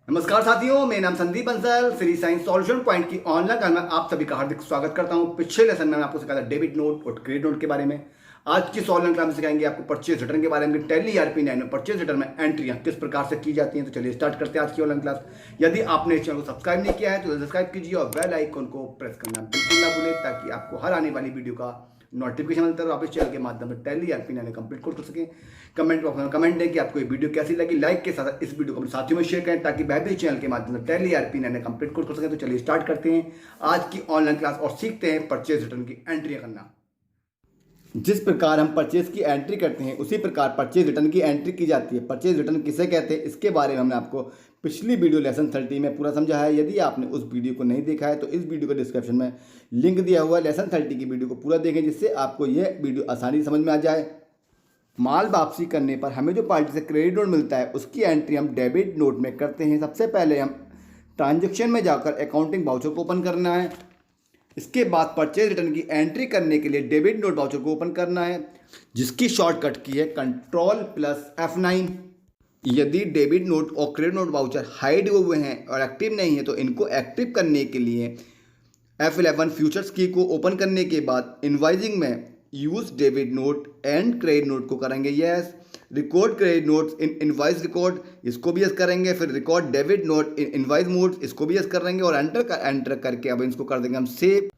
नमस्कार साथियों, मेरा नाम Sandeep Bansal free science solution point की ऑनलाइन क्लास में आप सभी का हार्दिक स्वागत करता हूं। पिछले लेसन में मैंने आपको सिखाया था डेबिट नोट और क्रेडिट नोट के बारे में। आज की ऑनलाइन क्लास में सिखाएंगे आपको परचेज रिटर्न के बारे में। टैली ERP9 में परचेज रिटर्न में एंट्रियां किस प्रकार से की जाती हैं। तो चलिए स्टार्ट करते हैं आज की ऑनलाइन क्लास। यदि आपने इस चैनल को सब्सक्राइब नहीं किया है तो सब्सक्राइब कीजिए और बेल आइकन को प्रेस करना बिल्कुल ना भूलें, ताकि आपको हर आने वाली वीडियो का नोटिफिकेशन मिलता है। आप इस चैनल के माध्यम से टैली ERP9 कंप्लीट कर सकें। कमेंट बॉक्स में कमेंट दें कि आपको ये वीडियो कैसी लगी। लाइक के साथ इस वीडियो को अपने साथियों में शेयर करें, ताकि वह भी चैनल के माध्यम से टैली ERP9 कंप्लीट कर सकें। तो चलिए स्टार्ट करते हैं आज की ऑनलाइन क्लास और सीखते हैं परचेज रिटर्न की एंट्री करना। जिस प्रकार हम परचेज की एंट्री करते हैं उसी प्रकार परचेज रिटर्न की एंट्री की जाती है। परचेज रिटर्न किसे कहते हैं इसके बारे में हमने आपको पिछली वीडियो लेसन 30 में पूरा समझा है। यदि आपने उस वीडियो को नहीं देखा है तो इस वीडियो के डिस्क्रिप्शन में लिंक दिया हुआ है। लेसन 30 की वीडियो को पूरा देखें, जिससे आपको यह वीडियो आसानी से समझ में आ जाए। माल वापसी करने पर हमें जो पार्टी से क्रेडिट नोट मिलता है उसकी एंट्री हम डेबिट नोट में करते हैं। सबसे पहले हम ट्रांजेक्शन में जाकर अकाउंटिंग वाउचर को ओपन करना है। इसके बाद परचेज रिटर्न की एंट्री करने के लिए डेबिट नोट वाउचर को ओपन करना है, जिसकी शॉर्टकट की है Ctrl+F9। यदि डेबिट नोट और क्रेडिट नोट वाउचर हाइड हुए हैं और एक्टिव नहीं है तो इनको एक्टिव करने के लिए F11 फ्यूचर्स की को ओपन करने के बाद इनवाइजिंग में use debit note and credit note को करेंगे यस। रिकॉर्ड क्रेडिट नोट्स इन इनवाइस रिकॉर्ड, इसको भी यस करेंगे। फिर रिकॉर्ड डेबिट नोट इन इनवाइस मोड, इसको भी यस करेंगे और एंटर करके अब इसको कर देंगे हम सेव।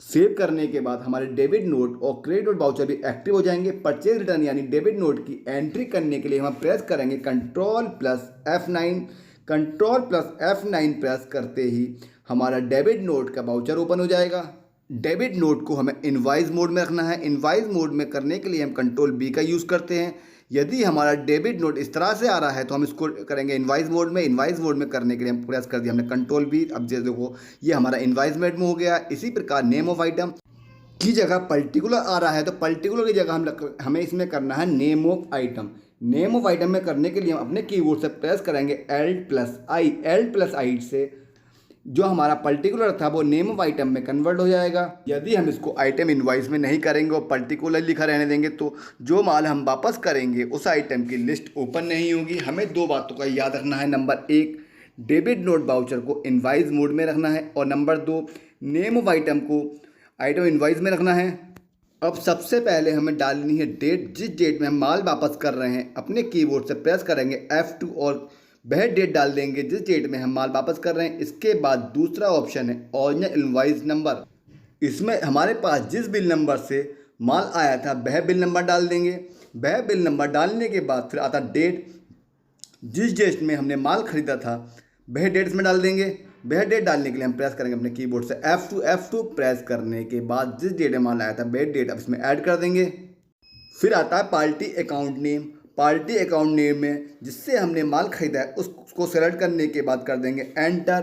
सेव करने के बाद हमारे डेबिट नोट और क्रेडिट नोट वाउचर भी एक्टिव हो जाएंगे। परचेज रिटर्न यानी डेबिट नोट की एंट्री करने के लिए हम प्रेस करेंगे Ctrl+F9। Ctrl+F9 प्रेस करते ही हमारा डेबिट नोट का वाउचर ओपन हो जाएगा। डेबिट नोट को हमें इनवाइस मोड में रखना है। इनवाइस मोड में करने के लिए हम Ctrl+B का यूज़ करते हैं। यदि हमारा डेबिट नोट इस तरह से आ रहा है तो हम इसको करेंगे इनवाइस मोड में। इनवाइस मोड में करने के लिए हम प्रेस कर दिया हमने Ctrl+B। अब जैसे देखो ये हमारा इनवाइस मोड में हो गया। इसी प्रकार नेम ऑफ आइटम की जगह पर्टिकुलर आ रहा है तो पर्टिकुलर की जगह हमें इसमें करना है name of item. Name of item में करने के लिए हम अपने कीबोर्ड से प्रेस करेंगे L+I। L+I से जो हमारा पर्टिकुलर था वो नेम ऑफ आइटम में कन्वर्ट हो जाएगा। यदि हम इसको आइटम इनवाइस में नहीं करेंगे और पर्टिकुलर लिखा रहने देंगे तो जो माल हम वापस करेंगे उस आइटम की लिस्ट ओपन नहीं होगी। हमें दो बातों का याद रखना है। नंबर 1, डेबिट नोट वाउचर को इनवाइस मोड में रखना है और नंबर 2, नेम ऑफ आइटम को आइटम इनवाइस में रखना है। अब सबसे पहले हमें डालनी है डेट। जिस डेट में हम माल वापस कर रहे हैं अपने कीबोर्ड से प्रेस करेंगे F2 और वह डेट डाल देंगे जिस डेट में हम माल वापस कर रहे हैं। इसके बाद दूसरा ऑप्शन है ओरिजिनल इनवॉइस नंबर। इसमें हमारे पास जिस बिल नंबर से माल आया था वह बिल नंबर डाल देंगे। वह बिल नंबर डालने के बाद फिर आता डेट। जिस डेट में हमने माल खरीदा था वह डेट इसमें डाल देंगे। वह डेट डालने के लिए हम प्रेस करेंगे अपने कीबोर्ड से F2 प्रेस करने के बाद जिस डेट में माल आया था वह डेट अब इसमें ऐड कर देंगे। फिर आता है party account name. Party account name में जिससे हमने माल खरीदा है उसको सेलेक्ट करने के बाद कर देंगे एंटर।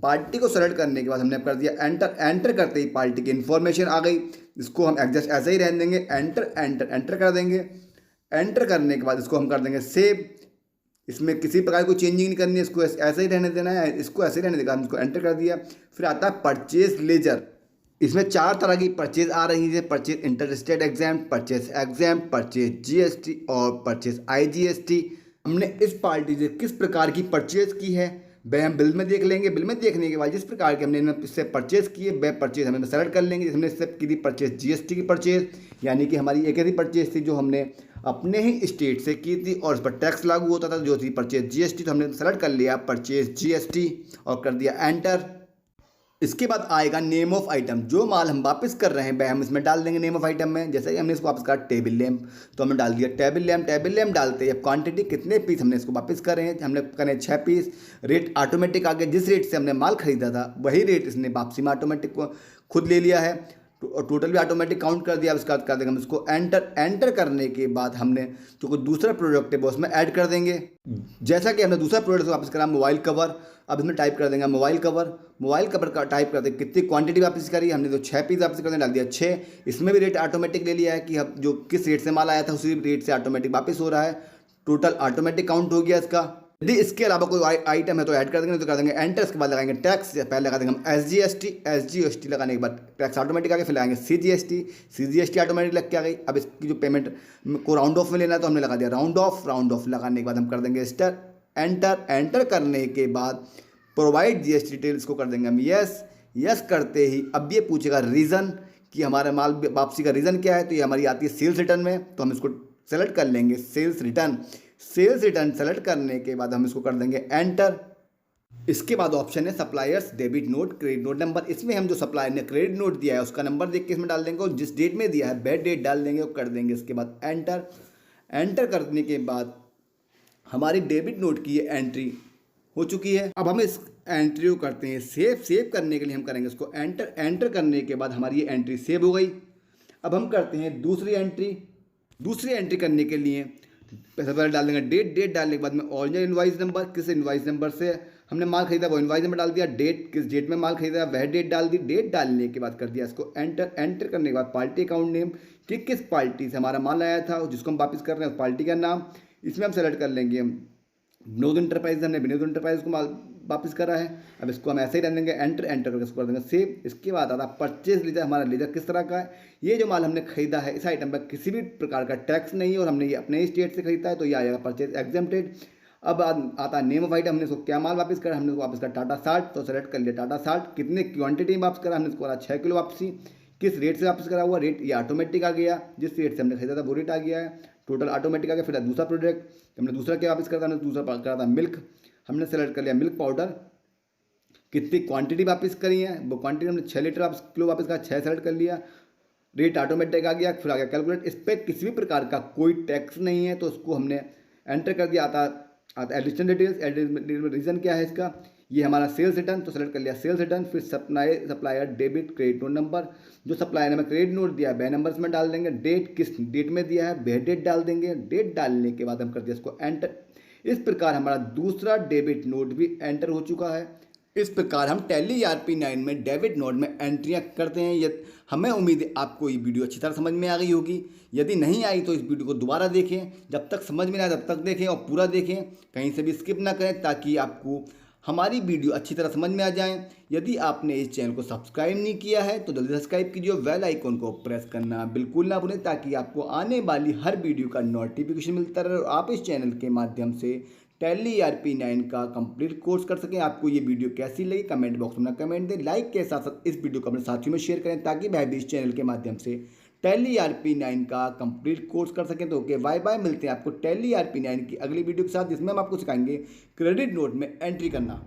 पार्टी को सेलेक्ट करने के बाद हमने कर दिया एंटर। एंटर करते ही पार्टी की इन्फॉर्मेशन आ गई। इसको हम एडजस्ट ऐसे ही रहने देंगे। एंटर एंटर एंटर कर देंगे। एंटर करने के बाद इसको हम कर देंगे सेव। इसमें किसी प्रकार कोई चेंजिंग नहीं करनी है, इसको ऐसे ही रहने देना है। इसको ऐसे ही रहने देगा। हम इसको एंटर कर दिया। फिर आता है परचेज लेजर। इसमें 4 तरह की परचेज आ रही है। Purchase interstate exam, purchase exam, purchase GST और परचेज IGST। हमने इस पार्टी से किस प्रकार की परचेज की है वह हम बिल में देख लेंगे। बिल में देखने के बाद जिस प्रकार के हमने इससे परचेज किए वह परचेज हमें सेलेक्ट कर लेंगे। हमने इससे की थी परचेज GST की परचेज, यानी कि हमारी एक ऐसी परचेज थी जो हमने अपने ही स्टेट से की थी और उस पर टैक्स लागू होता था जो थी परचेज GST। तो हमने सेलेक्ट कर लिया परचेज GST और कर दिया एंटर। इसके बाद आएगा नेम ऑफ आइटम। जो माल हम वापस कर रहे हैं वह हम इसमें डाल देंगे नेम ऑफ आइटम में। जैसे कि हमने इसको वापस करा टेबल लैम्प तो हमने डाल दिया टेबल लैम्प। टेबल लैम्प डालते ही अब क्वांटिटी कितने पीस हमने इसको वापस कर रहे हैं, हमने करे 6 पीस। रेट ऑटोमेटिक आ गया। जिस रेट से हमने माल खरीदा था वही रेट इसने वापसी में ऑटोमेटिक को खुद ले लिया है। टोटल भी ऑटोमेटिक काउंट कर दिया। अब इसका कर देंगे हम इसको एंटर। एंटर करने के बाद हमने जो कोई दूसरा प्रोडक्ट है वो उसमें ऐड कर देंगे। जैसा कि हमने दूसरा प्रोडक्ट वापस करा मोबाइल कवर। अब इसमें टाइप कर देंगे मोबाइल कवर। मोबाइल कवर का टाइप कर देंगे कितनी क्वांटिटी वापस करी हमने, तो 6 पीस वापस करने डाल दिया 6। इसमें भी रेट ऑटोमेटिक ले लिया है कि अब जो किस रेट से माल आया था उसी रेट से ऑटोमेटिक वापस हो रहा है। टोटल ऑटोमेटिक काउंट हो गया इसका। यदि इसके अलावा कोई आइटम है तो ऐड कर देंगे, तो कर देंगे एंटर। इसके बाद लगाएंगे टैक्स। पहले लगा देंगे हम SGST लगाने के बाद टैक्स ऑटोमेटिक आ गया। फिर लगाएंगे CGST ऑटोमेटिक लग के आ गई। अब इसकी जो पेमेंट को राउंड ऑफ में लेना है तो हमने लगा दिया राउंड ऑफ लगाने के बाद हम कर देंगे स्टार एंटर। एंटर करने के बाद प्रोवाइड जीएसटी डिटेल्स को कर देंगे हम यस। यस करते ही अब ये पूछेगा रीज़न कि हमारा माल वापसी का रीज़न क्या है, तो ये हमारी आती है सेल्स रिटर्न में, तो हम इसको सेलेक्ट कर लेंगे sales return. Sales return select करने के बाद हम इसको कर देंगे एंटर। इसके बाद ऑप्शन है suppliers debit note credit note number. इसमें हम जो सप्लायर ने क्रेडिट नोट दिया है उसका नंबर देख के इसमें डाल देंगे और जिस डेट में दिया है बैड डेट डाल देंगे और कर देंगे इसके बाद एंटर। एंटर करने के बाद हमारी डेबिट नोट की ये एंट्री हो चुकी है। अब हम इस एंट्री को करते हैं सेव। सेव करने के लिए हम करेंगे इसको एंटर। एंटर करने के बाद हमारी ये एंट्री सेव हो गई। अब हम करते हैं दूसरी एंट्री। दूसरी एंट्री करने के लिए सबसे पहले डाल देंगे डेट। डेट डालने के बाद में ओरिजिनल इनवाइस नंबर, किस इनवाइस नंबर से हमने माल खरीदा वो इनवाइस नंबर डाल दिया। डेट किस डेट में माल खरीदा वह डेट डाल दी। डेट डालने के बाद कर दिया इसको एंटर। एंटर करने के बाद पार्टी अकाउंट नेम कि किस पार्टी से हमारा माल आया था जिसको हम वापस कर रहे हैं उस पार्टी का नाम इसमें हम सेलेक्ट कर लेंगे। हम विनोद इंटरप्राइज, हमने विनोद इंटरप्राइज को माल वापस करा है। अब इसको हम ऐसे ही डाल देंगे एंटर। एंटर करके इसको कर देंगे सेव। इसके बाद आता परचेज लीजर। हमारा लीजर किस तरह का है, ये जो माल हमने खरीदा है इस आइटम पर किसी भी प्रकार का टैक्स नहीं है और हमने ये अपने स्टेट से खरीदा है तो ये आएगा परचेज एग्जेम्प्टेड। अब आता है नेम ऑफ आइटम। हमने इसको क्या माल वापस करा, हमने इसको वापस करा टाटा 60, तो सेलेक्ट कर लिया टाटा 60। कितने क्वांटिटी में वापस करा, हमने इसको करा 6 किलो वापसी। किस रेट से वापस करा हुआ, रेट ये ऑटोमेटिक आ गया, जिस रेट से हमने खरीदा था वो रेट आ गया है, टोटल ऑटोमेटिक आ गया। फिर दूसरा प्रोडक्ट हमने दूसरा क्या वापस करा था, हमने दूसरा करा था मिल्क। हमने सेलेक्ट कर लिया मिल्क पाउडर। कितनी क्वांटिटी वापस करी है, वो क्वांटिटी हमने 6 लीटर वापस किलो वापस करा, 6 सेलेक्ट कर लिया। रेट ऑटोमेटिक आ गया। फिर आ गया कैलकुलेट। इस पर किसी भी प्रकार का कोई टैक्स नहीं है तो उसको हमने एंटर कर दिया। आता एडिशनल डिटेल्स। एडिशनल रीज़न क्या है इसका, ये हमारा सेल्स रिटर्न, तो सेलेक्ट कर लिया सेल्स रिटर्न। फिर supplier debit credit note number, जो सप्लायर ने हमें क्रेडिट नोट दिया है वह नंबर इसमें डाल देंगे। डेट किस डेट में दिया है वह डेट डाल देंगे। डेट डालने के बाद हम कर दिया इसको एंटर। इस प्रकार हमारा दूसरा डेबिट नोट भी एंटर हो चुका है। इस प्रकार हम टैली ERP9 में डेबिट नोट में एंट्रियां करते हैं। हमें उम्मीद है आपको ये वीडियो अच्छी तरह समझ में आ गई होगी। यदि नहीं आई तो इस वीडियो को दोबारा देखें, जब तक समझ में ना आए तब तक देखें और पूरा देखें, कहीं से भी स्किप ना करें ताकि आपको हमारी वीडियो अच्छी तरह समझ में आ जाए। यदि आपने इस चैनल को सब्सक्राइब नहीं किया है तो जल्दी सब्सक्राइब कीजिए और बेल आइकन को प्रेस करना बिल्कुल ना भूलें ताकि आपको आने वाली हर वीडियो का नोटिफिकेशन मिलता रहे और आप इस चैनल के माध्यम से टैली ERP9 का कंप्लीट कोर्स कर सकें। आपको ये वीडियो कैसी लगी कमेंट बॉक्स में कमेंट दें। लाइक के साथ साथ इस वीडियो को अपने साथियों में शेयर करें ताकि वह भी इस चैनल के माध्यम से टैली ERP9 का कंप्लीट कोर्स कर सकें। तो ओके बाय बाय, मिलते हैं आपको टैली ERP9 की अगली वीडियो के साथ जिसमें हम आपको सिखाएंगे क्रेडिट नोट में एंट्री करना।